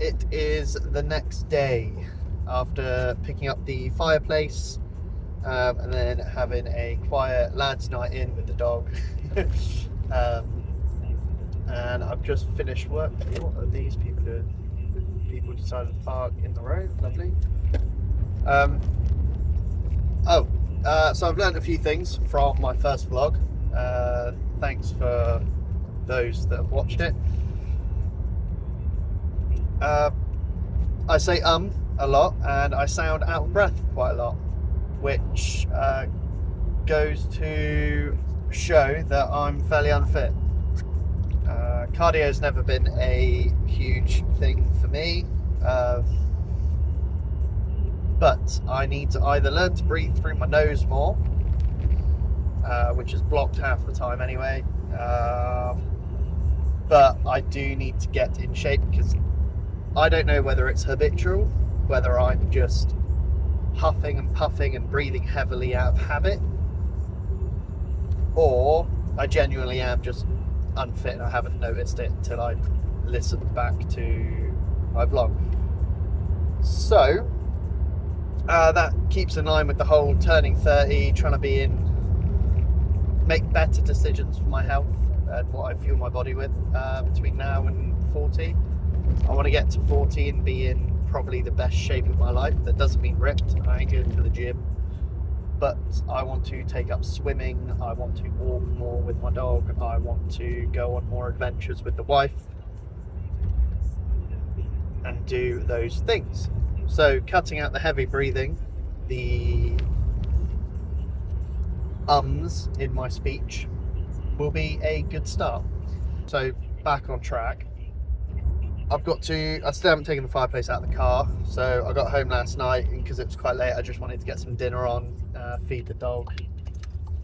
It is the next day after picking up the fireplace and then having a quiet lads' night in with the dog. And I've just finished work. What are these people doing? People decided to park in the road. Lovely. So I've learned a few things from my first vlog. Thanks for those that have watched it. I say a lot and I sound out of breath quite a lot, which goes to show that I'm fairly unfit. Cardio's never been a huge thing for me, but I need to either learn to breathe through my nose more, which is blocked half the time anyway, but I do need to get in shape because I don't know whether it's habitual, whether I'm just huffing and puffing and breathing heavily out of habit, or I genuinely am just unfit and I haven't noticed it until I listened back to my vlog. So that keeps in line with the whole turning 30, trying to make better decisions for my health and what I fuel my body with between now and 40. I want to get to 40 and be in probably the best shape of my life. That doesn't mean ripped. I ain't going to the gym, but I want to take up swimming. I want to walk more with my dog. I want to go on more adventures with the wife and do those things. So cutting out the heavy breathing, the ums in my speech will be a good start. So back on track. I still haven't taken the fireplace out of the car, so I got home last night, and because it was quite late I just wanted to get some dinner on, feed the dog,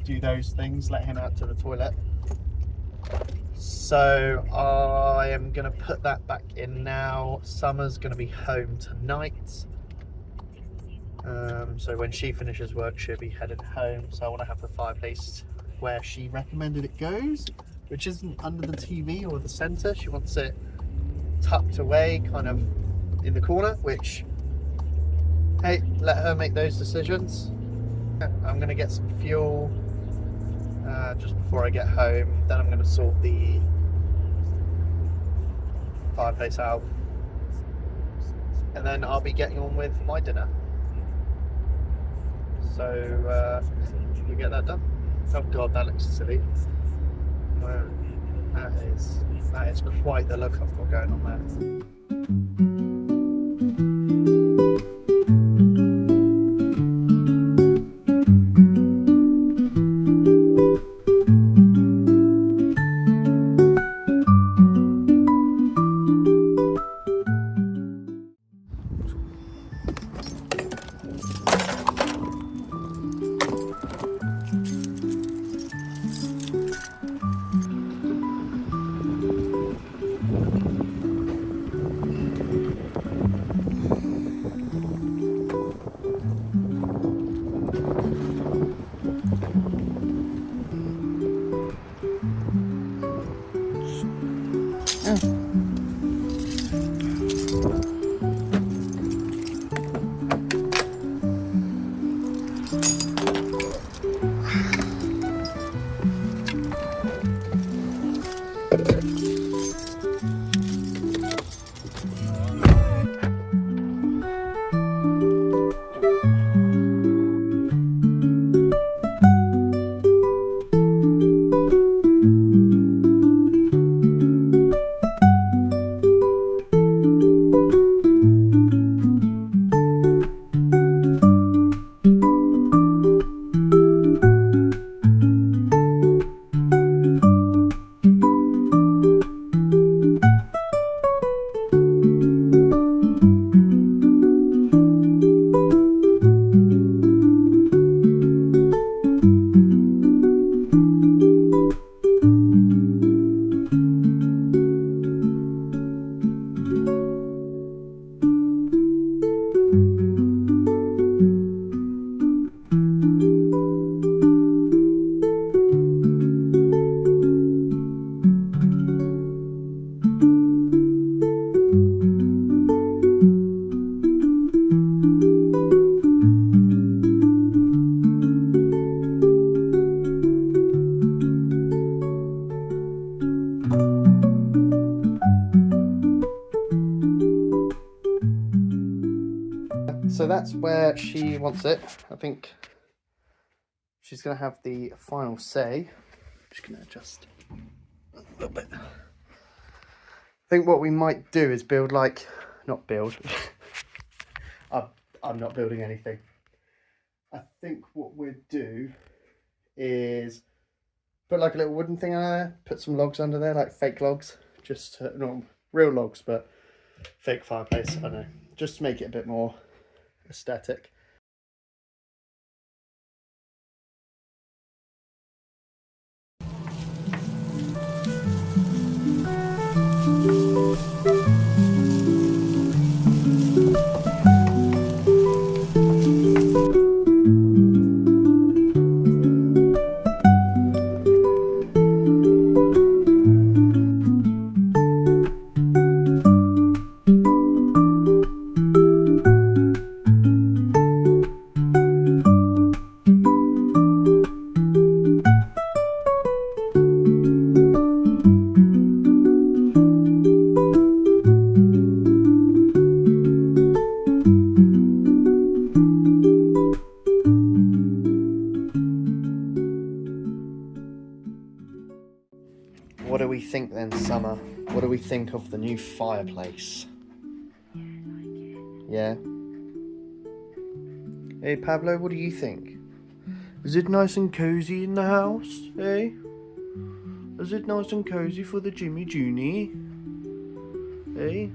do those things, let him out to the toilet. So I am going to put that back in now. Summer's going to be home tonight, so when she finishes work she'll be headed home, so I want to have the fireplace where she recommended it goes, which isn't under the TV or the centre. She wants it tucked away kind of in the corner, which, hey, let her make those decisions. I'm going to get some fuel just before I get home, then I'm going to sort the fireplace out, and then I'll be getting on with my dinner. So we get that done. Oh god, that looks silly. That is quite the look I've got going on there. So that's where she wants it. I think she's going to have the final say. I'm just going to adjust a little bit. I think what we might do is build like, not build. I'm not building anything. I think what we'd do is put like a little wooden thing under there, put some logs under there, like fake logs, just not real logs, but fake fireplace. I don't know, just to make it a bit more aesthetic. What do we think then, Summer? What do we think of the new fireplace? Yeah? Hey Pablo, what do you think? Is it nice and cozy in the house, eh? Is it nice and cozy for the Jimmy Junie? Eh?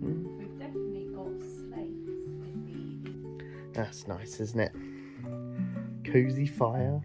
We've definitely got slates in the... That's nice, isn't it? Cozy fire.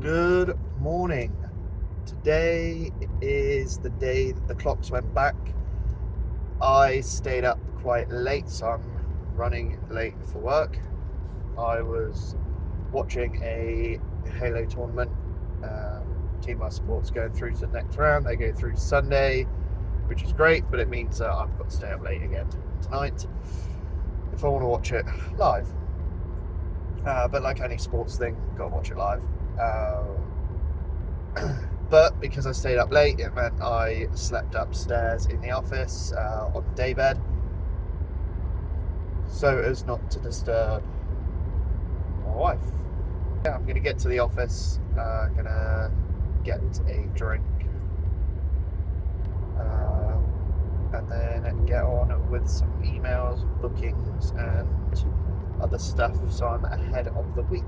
Good morning. Today is the day that the clocks went back. I stayed up quite late, so I'm running late for work. I was watching a Halo tournament. Team I support's going through to the next round. They go through to Sunday, which is great, but it means that I've got to stay up late again tonight if I want to watch it live. But like any sports thing, got to watch it live. But because I stayed up late, it meant I slept upstairs in the office on the daybed, so as not to disturb my wife. Yeah, I'm gonna get to the office, gonna get a drink, and then get on with some emails, bookings, and other stuff, so I'm ahead of the week.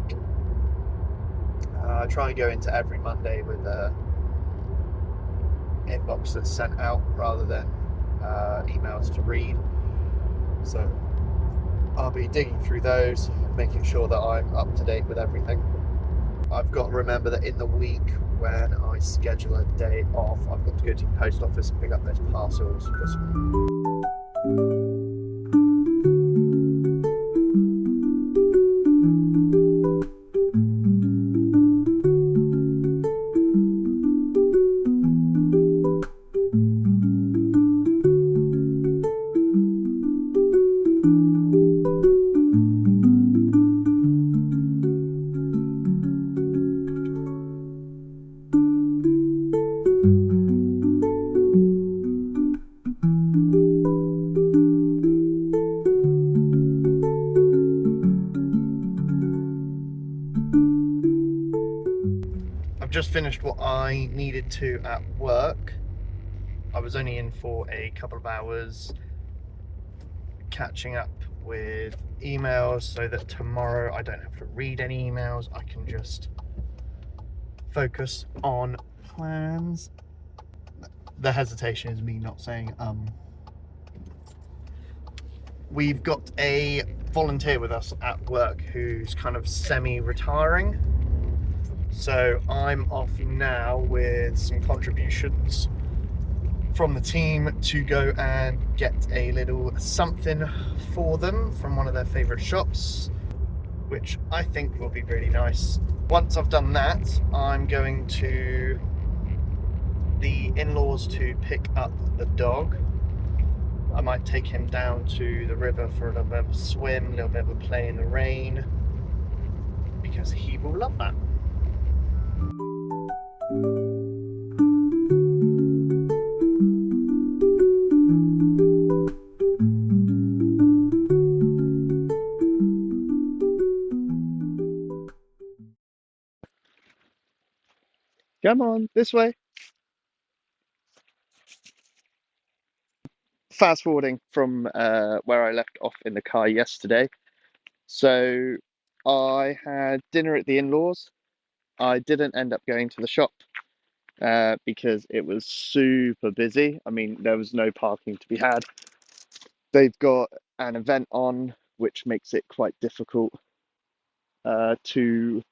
I try and go into every Monday with a inbox that's sent out rather than emails to read. So I'll be digging through those, making sure that I'm up to date with everything. I've got to remember that in the week when I schedule a day off, I've got to go to the post office and pick up those parcels. Just finished what I needed to at work. I was only in for a couple of hours catching up with emails so that tomorrow I don't have to read any emails. I can just focus on plans. The hesitation is me not saying We've got a volunteer with us at work who's kind of semi-retiring. So I'm off now with some contributions from the team to go and get a little something for them from one of their favourite shops, which I think will be really nice. Once I've done that, I'm going to the in-laws to pick up the dog. I might take him down to the river for a little bit of a swim, a little bit of a play in the rain, because he will love that. Come on, this way. Fast forwarding from where I left off in the car yesterday. So I had dinner at the in-laws. I didn't end up going to the shop because it was super busy. I mean, there was no parking to be had. They've got an event on, which makes it quite difficult to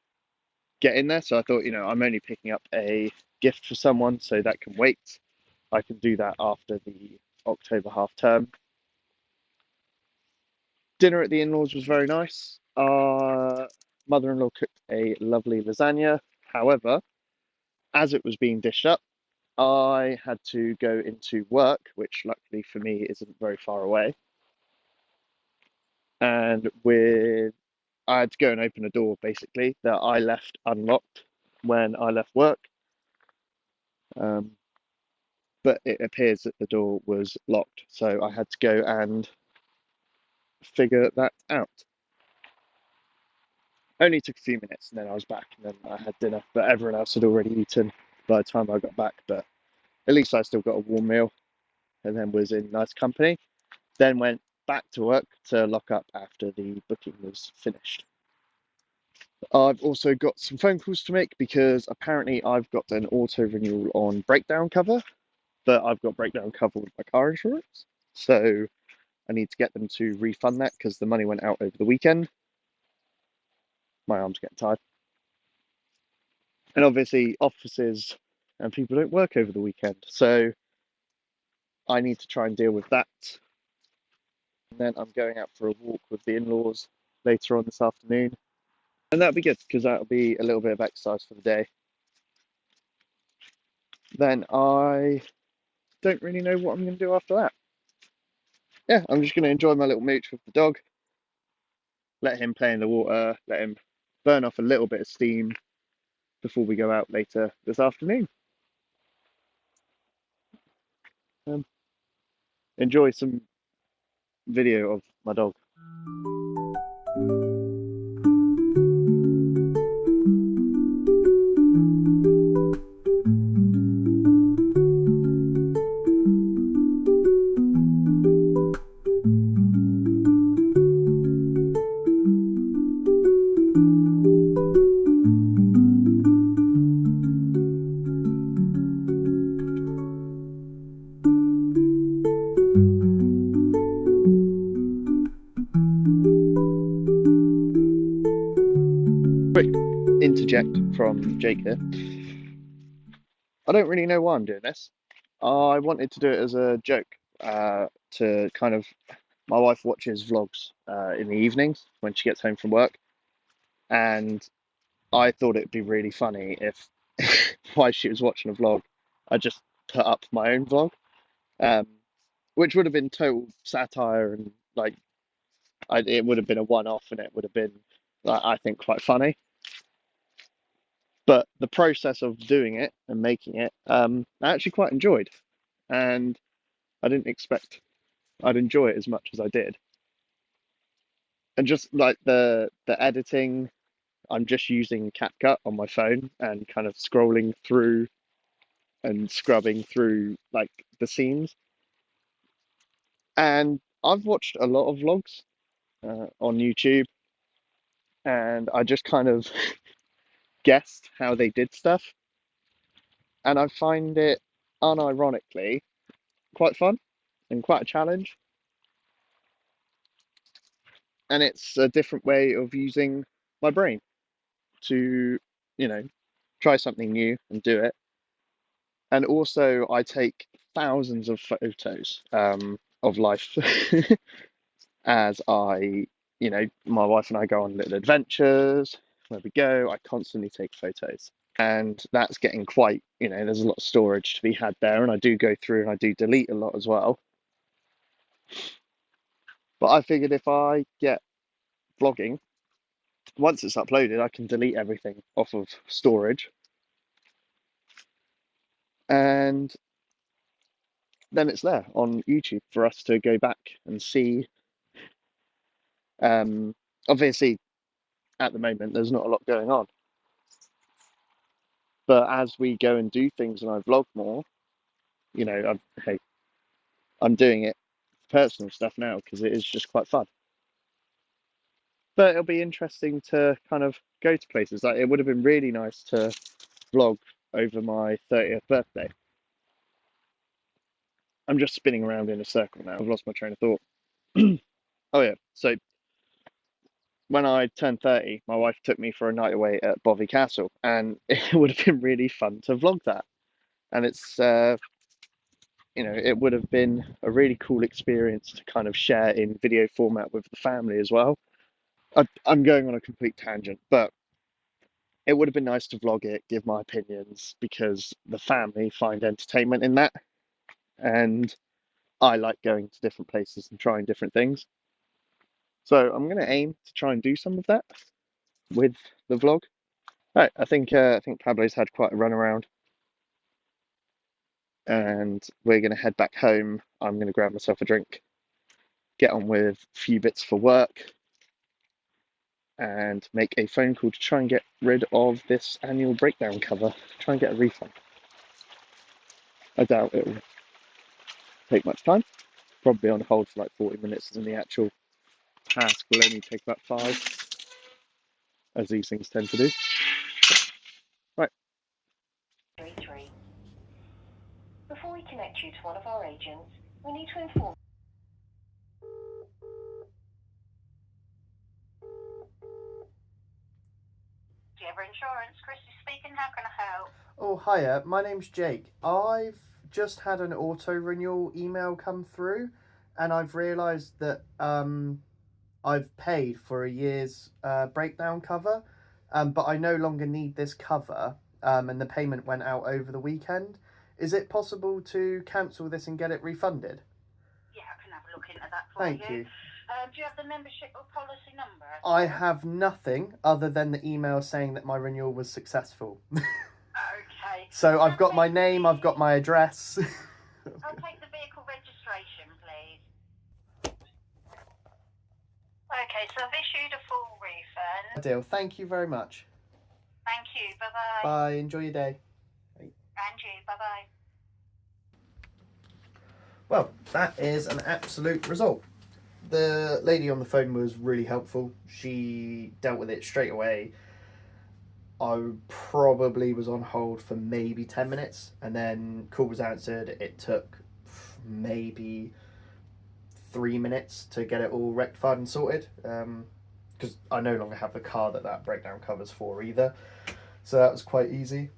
get in there. So I thought, I'm only picking up a gift for someone, so that can wait. I can do that after the October half term. Dinner at the in-laws was very nice. Mother-in-law cooked a lovely lasagna. However, as it was being dished up, I had to go into work, which luckily for me isn't very far away. And I had to go and open a door basically that I left unlocked when I left work. But it appears that the door was locked, so I had to go and figure that out. Only took a few minutes and then I was back and then I had dinner, but everyone else had already eaten by the time I got back. But at least I still got a warm meal and then was in nice company. Then went back to work to lock up after the booking was finished. I've also got some phone calls to make because apparently I've got an auto renewal on breakdown cover, but I've got breakdown cover with my car insurance. So I need to get them to refund that because the money went out over the weekend. My arm's getting tired. And obviously offices and people don't work over the weekend. So I need to try and deal with that. And then I'm going out for a walk with the in-laws later on this afternoon. And that'll be good because that'll be a little bit of exercise for the day. Then I don't really know what I'm going to do after that. Yeah, I'm just going to enjoy my little mooch with the dog. Let him play in the water, let him burn off a little bit of steam before we go out later this afternoon. Enjoy some video of my dog. interject from Jake here. I don't really know why I'm doing this. I wanted to do it as a joke, to kind of. My wife watches vlogs in the evenings when she gets home from work, and I thought it'd be really funny if, while she was watching a vlog, I just put up my own vlog, um, which would have been total satire and like it would have been a one-off, and it would have been, like, I think, quite funny. But the process of doing it and making it, I actually quite enjoyed, and I didn't expect I'd enjoy it as much as I did. And just like the editing, I'm just using CapCut on my phone and kind of scrolling through and scrubbing through like the scenes. And I've watched a lot of vlogs on YouTube, and I just kind of guessed how they did stuff, and I find it unironically quite fun and quite a challenge. And it's a different way of using my brain to, you know, try something new and do it. And also, I take thousands of photos of life as my wife and I go on little adventures. Where we go, I constantly take photos. And that's getting quite, there's a lot of storage to be had there. And I do go through and I do delete a lot as well. But I figured if I get vlogging, once it's uploaded, I can delete everything off of storage. And then it's there on YouTube for us to go back and see. Obviously, at the moment, there's not a lot going on. But as we go and do things and I vlog more, I'm doing it personal stuff now because it is just quite fun. But it'll be interesting to kind of go to places. Like, it would have been really nice to vlog over my 30th birthday. I'm just spinning around in a circle now. I've lost my train of thought. Oh yeah, so when I turned 30, my wife took me for a night away at Bovey Castle, and it would have been really fun to vlog that. And it's, it would have been a really cool experience to kind of share in video format with the family as well. I'm going on a complete tangent, but it would have been nice to vlog it, give my opinions, because the family find entertainment in that. And I like going to different places and trying different things. So I'm going to aim to try and do some of that with the vlog. Right, I think Pablo's had quite a run around, and we're going to head back home. I'm going to grab myself a drink, get on with a few bits for work, and make a phone call to try and get rid of this annual breakdown cover. Try and get a refund. I doubt it will take much time. Probably on hold for like 40 minutes, and the actual task will only take about 5, as these things tend to do. Right. 33. Before we connect you to one of our agents, we need to inform. Ever Insurance, Christy speaking, how can I help? Oh, hiya, my name's Jake. I've just had an auto renewal email come through, and I've realised that I've paid for a year's breakdown cover, but I no longer need this cover, and the payment went out over the weekend. Is it possible to cancel this and get it refunded? Yeah, I can have a look into that for you. Thank you. Do you have the membership or policy number? I have nothing other than the email saying that my renewal was successful. Okay. So I've got my name, I've got my address. I'll take the vehicle registration, please. Okay, so I've issued a full refund. Deal. Thank you very much. Thank you, bye-bye. Bye. Enjoy your day. And you, bye-bye. Well, that is an absolute result. The lady on the phone was really helpful. She dealt with it straight away. I probably was on hold for maybe 10 minutes, and then call was answered. It took maybe 3 minutes to get it all rectified and sorted, because I no longer have the car that breakdown covers for either. So that was quite easy.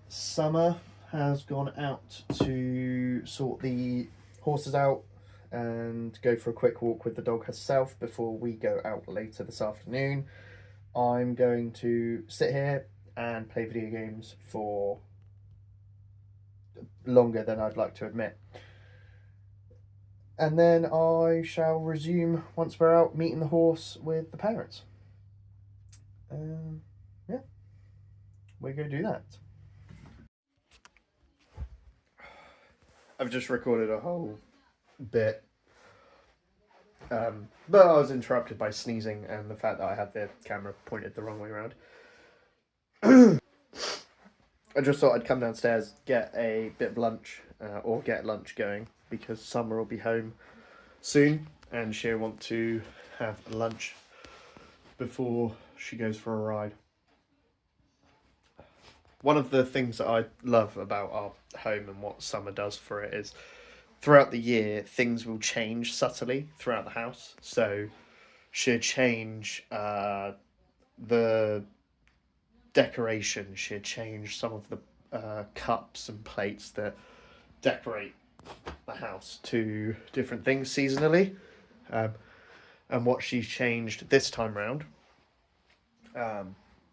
Summer has gone out to sort the horses out and go for a quick walk with the dog herself before we go out later this afternoon. I'm going to sit here and play video games for longer than I'd like to admit. And then I shall resume once we're out meeting the horse with the parents. Yeah, we're going to do that. I've just recorded a whole bit, but I was interrupted by sneezing and the fact that I had the camera pointed the wrong way around. I just thought I'd come downstairs, get a bit of lunch, or get lunch going, because Summer will be home soon and she'll want to have lunch before she goes for a ride. One of the things that I love about our home and what Summer does for it is throughout the year things will change subtly throughout the house. So she'll change the decoration, she'll change some of the cups and plates that decorate the house to different things seasonally. And what she's changed this time round,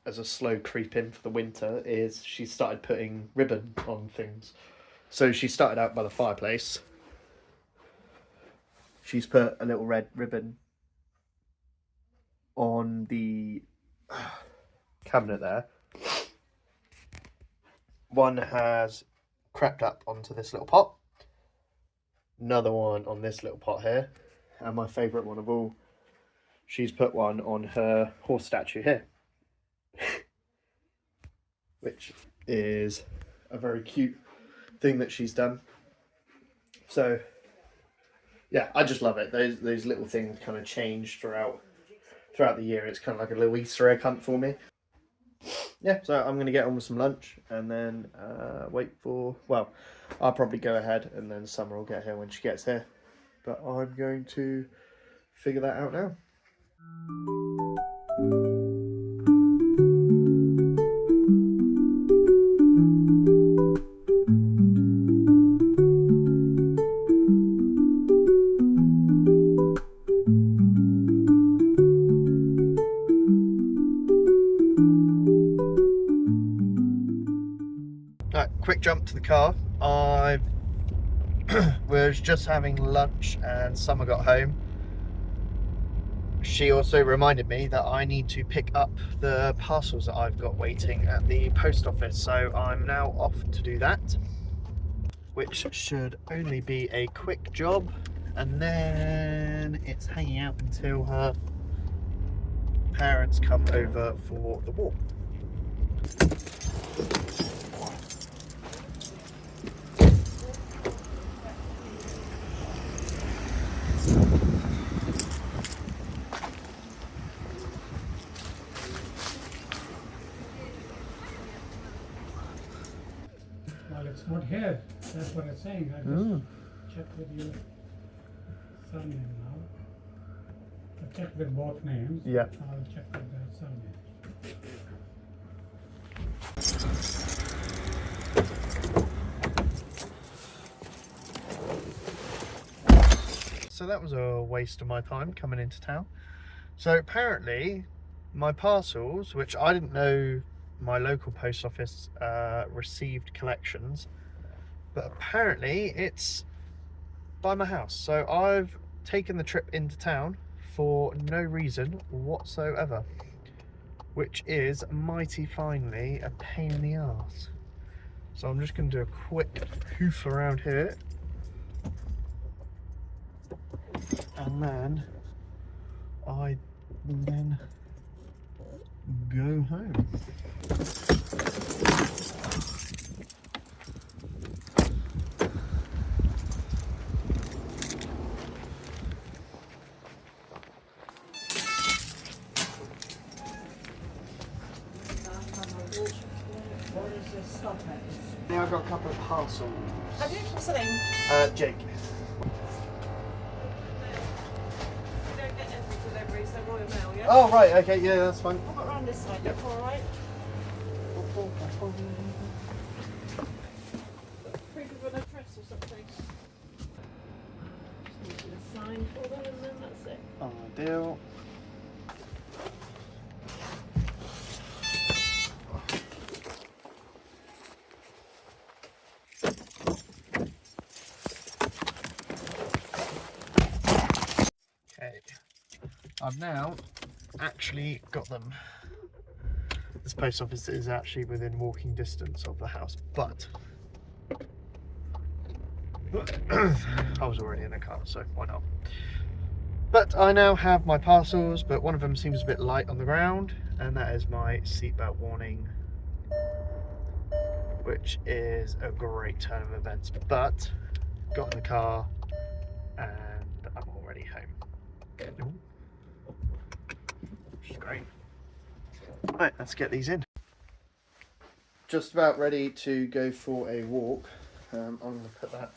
as a slow creep in for the winter, is she started putting ribbon on things. So she started out by the fireplace. She's put a little red ribbon on the cabinet there. One has crept up onto this little pot. Another one on this little pot here. And my favourite one of all, she's put one on her horse statue here. Which is a very cute thing that she's done. So yeah, I just love it. Those little things kind of change throughout the year. It's kind of like a little Easter egg hunt for me. Yeah, so I'm going to get on with some lunch and then I'll probably go ahead and then Summer will get here when she gets here. But I'm going to figure that out now. Right, quick jump to the car. I was just having lunch and Summer got home. She also reminded me that I need to pick up the parcels that I've got waiting at the post office, so I'm now off to do that, which should only be a quick job, and then it's hanging out until her parents come over for the walk. Well, it's not here. That's what I'm saying. I just checked with your surname now. I checked with both names. Yeah. I'll check with the surname. So that was a waste of my time coming into town. So apparently my parcels, which I didn't know my local post office received collections, but apparently it's by my house. So I've taken the trip into town for no reason whatsoever, which is mighty finely a pain in the arse. So I'm just going to do a quick hoof around here, and then I then go home. Yeah, I've got a couple of parcels. Have you? What's the name? Jake. We don't get every delivery, so Royal now, yeah? Oh, right, okay, yeah, that's fine. I'll put round this side, Yep. all right? Proof of an address or something. Just need a sign for them and then that's it. Ideal. Okay, I've now actually got them. This post office is actually within walking distance of the house, but I was already in a car, so why not? But I now have my parcels, but one of them seems a bit light on the ground, and that is my seatbelt warning, which is a great turn of events. But got in the car and I'm already home. Ooh. Which is great. Right, let's get these in. Just about ready to go for a walk. I'm going to put that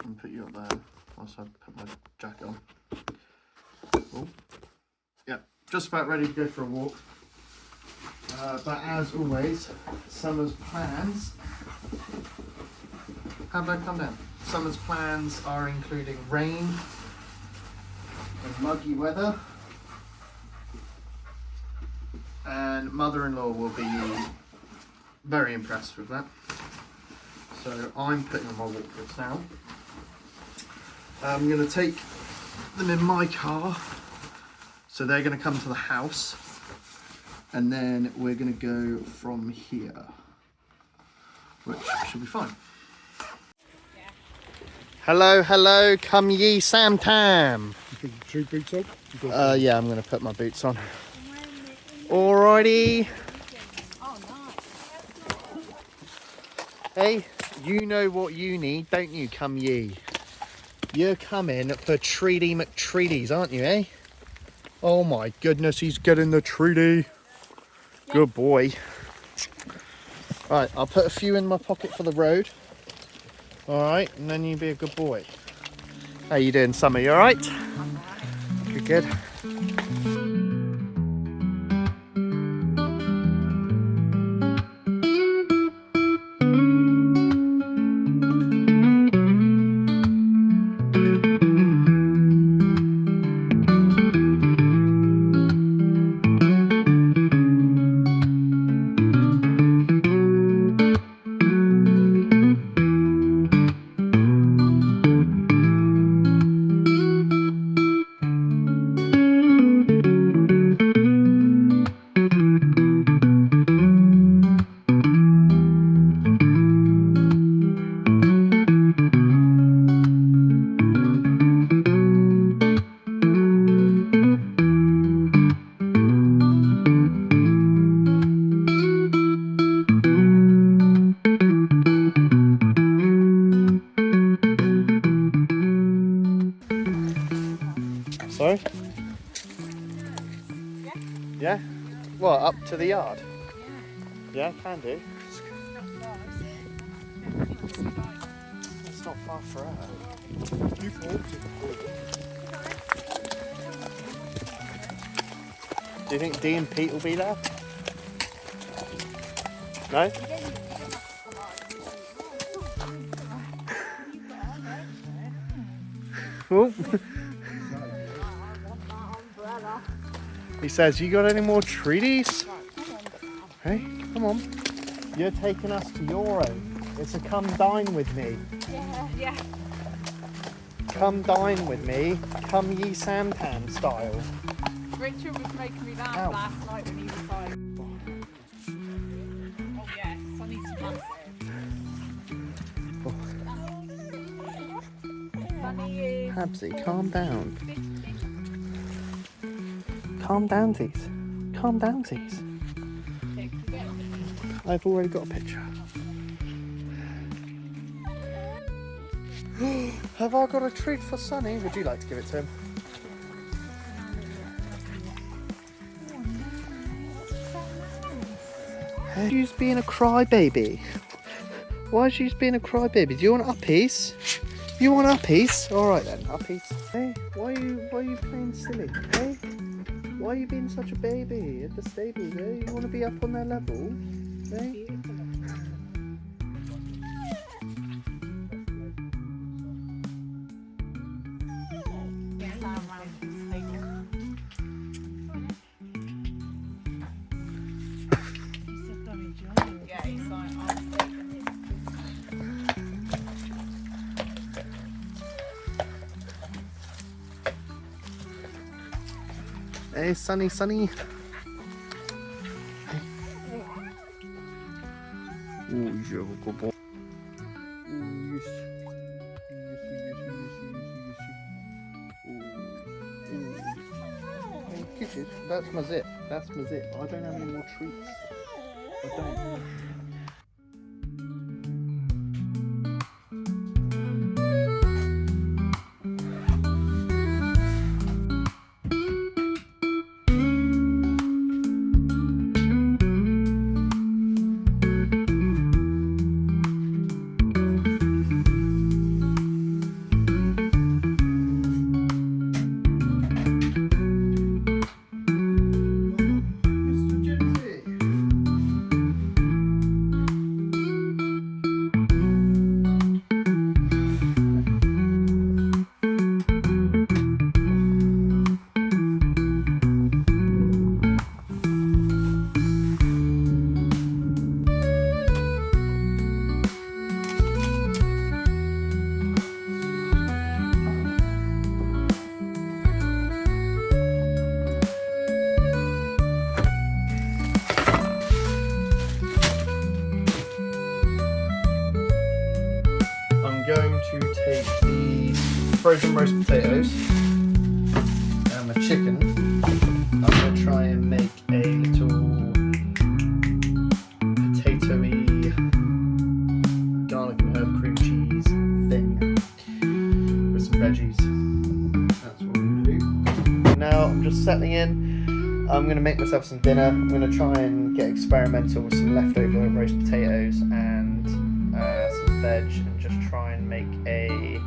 and put you up there whilst I put my jacket on. Cool. Yeah, just about ready to go for a walk. But as always, summer's plans. How about I come down? Summer's plans are including rain and muggy weather. And mother-in-law will be very impressed with that. So I'm putting on my walk boots now. I'm going to take them in my car. So they're going to come to the house. And then we're going to go from here. Which should be fine. Hello, hello, come ye Sam Tam. You put your boots on? Yeah, I'm going to put my boots on. Alrighty. Hey, you know what you need, don't you, come ye? You're coming for Treaty McTreaties, aren't you, eh? Oh my goodness, he's getting the treaty. Good boy. Right, I'll put a few in my pocket for the road. Alright, and then you be a good boy. How you doing, Summer? You alright? Good, good. Sorry? Yeah? What, up to the yard? Yeah, can do. It's not far for her. Do you think Dee and Pete will be there? No? Oh. He says, you got any more treaties? Hey, come on. You're taking us to your own. It's a come dine with me. Yeah. Come dine with me. Come ye Samtam style. Richard was making me laugh Ow. last night when he was like, oh yeah, Sonny's massive. Sonny is... Habsy, calm down. Calm down, Tees. Calm down, Tees. I've already got a picture. Have I got a treat for Sonny? Would you like to give it to him? Hey, she's being a crybaby. Why is she being a crybaby? Do you want uppies? You want uppies? All right then, uppies. Hey, why are you playing silly? Hey. Why are you being such a baby at the stables, eh? You want to be up on their level, eh? Yeah, he's like, I'm taking it. Hey, Sunny, Sunny. Oh, you're a good boy. Oh, yes. Oh, kisses. That's my zip. That's my zip. I don't have any more treats. I don't. I'm going to take the frozen roast potatoes and the chicken. I'm going to try and make a little potatoey garlic and herb cream cheese thing with some veggies. That's what I'm going to do. Now I'm just settling in. I'm going to make myself some dinner. I'm going to try and get experimental with some leftover roast potatoes and some veg, and just try and make a...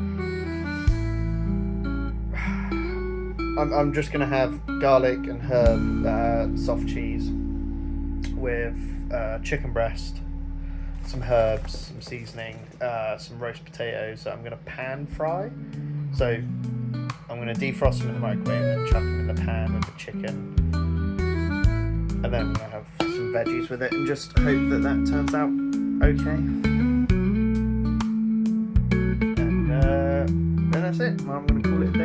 I'm just going to have garlic and herb soft cheese with chicken breast, some herbs, some seasoning, some roast potatoes that I'm going to pan fry. So I'm going to defrost them in the microwave and then chuck them in the pan with the chicken. And then I'm going to have some veggies with it and just hope that that turns out okay. And then that's it. I'm going to call it a day.